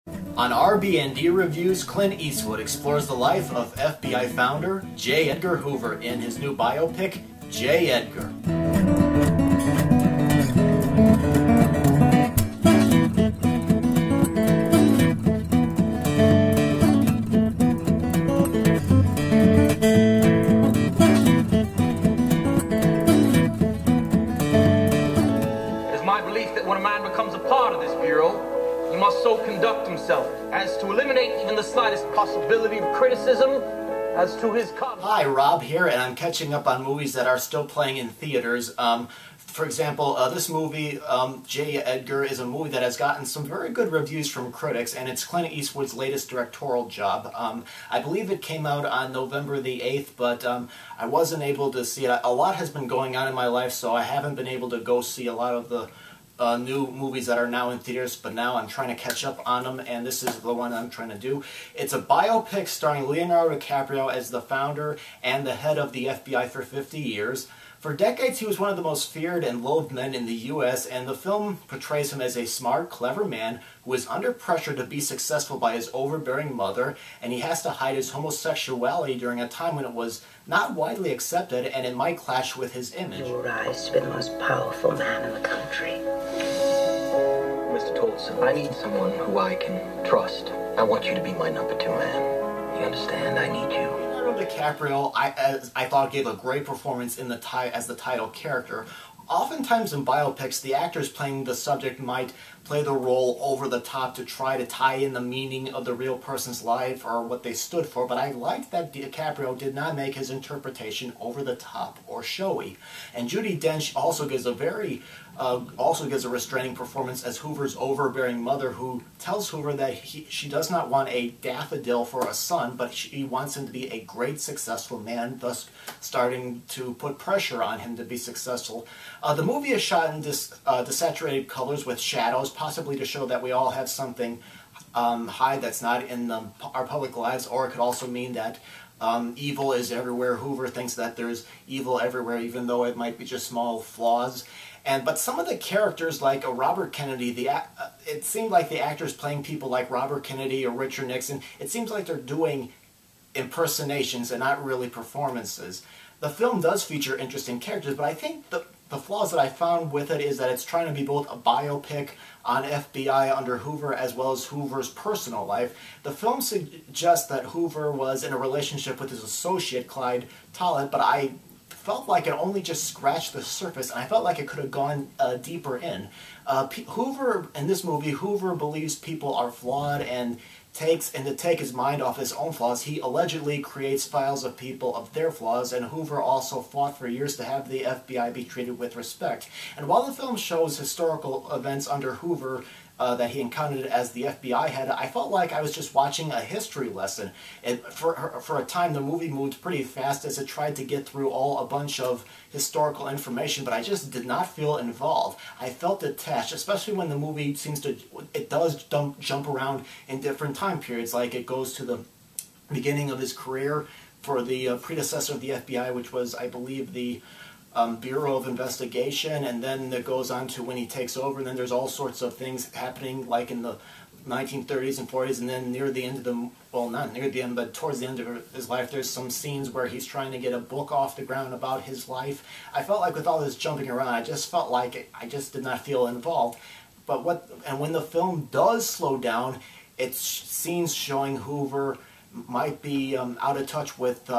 On RB&D Reviews, Clint Eastwood explores the life of FBI founder J. Edgar Hoover in his new biopic, J. Edgar. It is my belief that when a man becomes a part of this bureau, he must so conduct himself as to eliminate even the slightest possibility of criticism as to his conduct. Hi, Rob here, and I'm catching up on movies that are still playing in theaters. For example, this movie, J. Edgar, is a movie that has gotten some very good reviews from critics, and it's Clint Eastwood's latest directorial job. I believe it came out on November the 8th, but I wasn't able to see it. A lot has been going on in my life, so I haven't been able to go see a lot of the new movies that are now in theaters, but now I'm trying to catch up on them, and this is the one I'm trying to do. It's a biopic starring Leonardo DiCaprio as the founder and the head of the FBI for 50 years. For decades, he was one of the most feared and loathed men in the U.S., and the film portrays him as a smart, clever man who is under pressure to be successful by his overbearing mother, and he has to hide his homosexuality during a time when it was not widely accepted, and it might clash with his image. You will rise to be the most powerful man in the country. Mr. Tolson, I need someone who I can trust. I want you to be my number 2 man. You understand? I need you. Leonardo DiCaprio, I thought, gave a great performance in as the title character. Oftentimes in biopics, the actors playing the subject might play the role over the top to try to tie in the meaning of the real person's life or what they stood for, but I liked that DiCaprio did not make his interpretation over the top or showy. And Judi Dench also gives a restraining performance as Hoover's overbearing mother, who tells Hoover that she does not want a daffodil for a son, but she wants him to be a great, successful man, thus starting to put pressure on him to be successful. The movie is shot in desaturated colors with shadows, possibly to show that we all have something high that's not in our public lives, or it could also mean that evil is everywhere. Hoover thinks that there's evil everywhere, even though it might be just small flaws. But some of the characters, like Robert Kennedy, it seemed like the actors playing people like Robert Kennedy or Richard Nixon, it seems like they're doing impersonations and not really performances. The film does feature interesting characters, but I think the flaws that I found with it is that it's trying to be both a biopic on FBI under Hoover as well as Hoover's personal life. The film suggests that Hoover was in a relationship with his associate, Clyde Tollett, but I felt like it only just scratched the surface, and I felt like it could have gone deeper in. Hoover, in this movie, Hoover believes people are flawed and to take his mind off his own flaws, he allegedly creates files of people of their flaws, and Hoover also fought for years to have the FBI be treated with respect. And while the film shows historical events under Hoover that he encountered as the FBI head, I felt like I was just watching a history lesson. For a time, the movie moved pretty fast as it tried to get through a bunch of historical information, but I just did not feel involved. I felt detached, especially when the movie does jump around in different time periods, like it goes to the beginning of his career for the predecessor of the FBI, which was, I believe, the Bureau of Investigation, and then it goes on to when he takes over, and then there's all sorts of things happening like in the 1930s and 40s, and then near the end of well, not near the end, but towards the end of his life, there's some scenes where he's trying to get a book off the ground about his life. I felt like with all this jumping around, I just felt like I just did not feel involved. But when the film does slow down, it's scenes showing Hoover might be out of touch with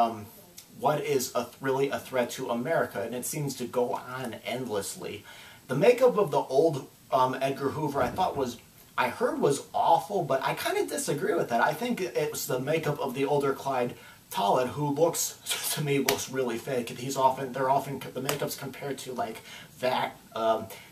what is really a threat to America, and it seems to go on endlessly. The makeup of the old Edgar Hoover I heard was awful, but I kind of disagree with that. I think it was the makeup of the older Clyde Tollett, who to me looks really fake. The makeup's compared to like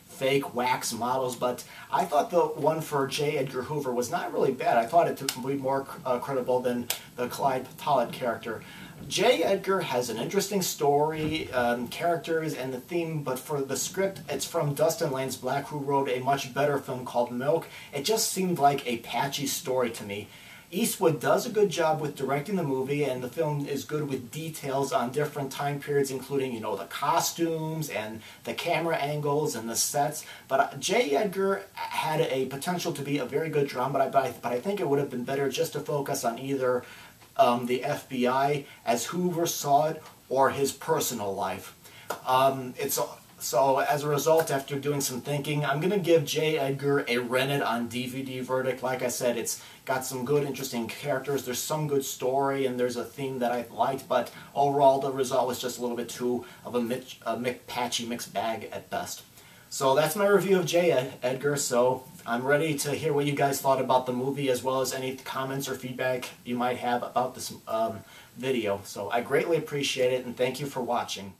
fake wax models, but I thought the one for J. Edgar Hoover was not really bad. I thought it to be more credible than the Clyde Tollett character. J. Edgar has an interesting story, characters, and the theme, but for the script, it's from Dustin Lance Black, who wrote a much better film called Milk. It just seemed like a patchy story to me. Eastwood does a good job with directing the movie, and the film is good with details on different time periods, including, you know, the costumes and the camera angles and the sets. But J. Edgar had a potential to be a very good drama, but I think it would have been better just to focus on either the FBI as Hoover saw it or his personal life. So as a result, after doing some thinking, I'm going to give J. Edgar a rent it on DVD verdict. Like I said, it's got some good, interesting characters. There's some good story, and there's a theme that I liked. But overall, the result was just a little bit too of a patchy mixed bag at best. So that's my review of J. Edgar. So I'm ready to hear what you guys thought about the movie, as well as any comments or feedback you might have about this video. So I greatly appreciate it, and thank you for watching.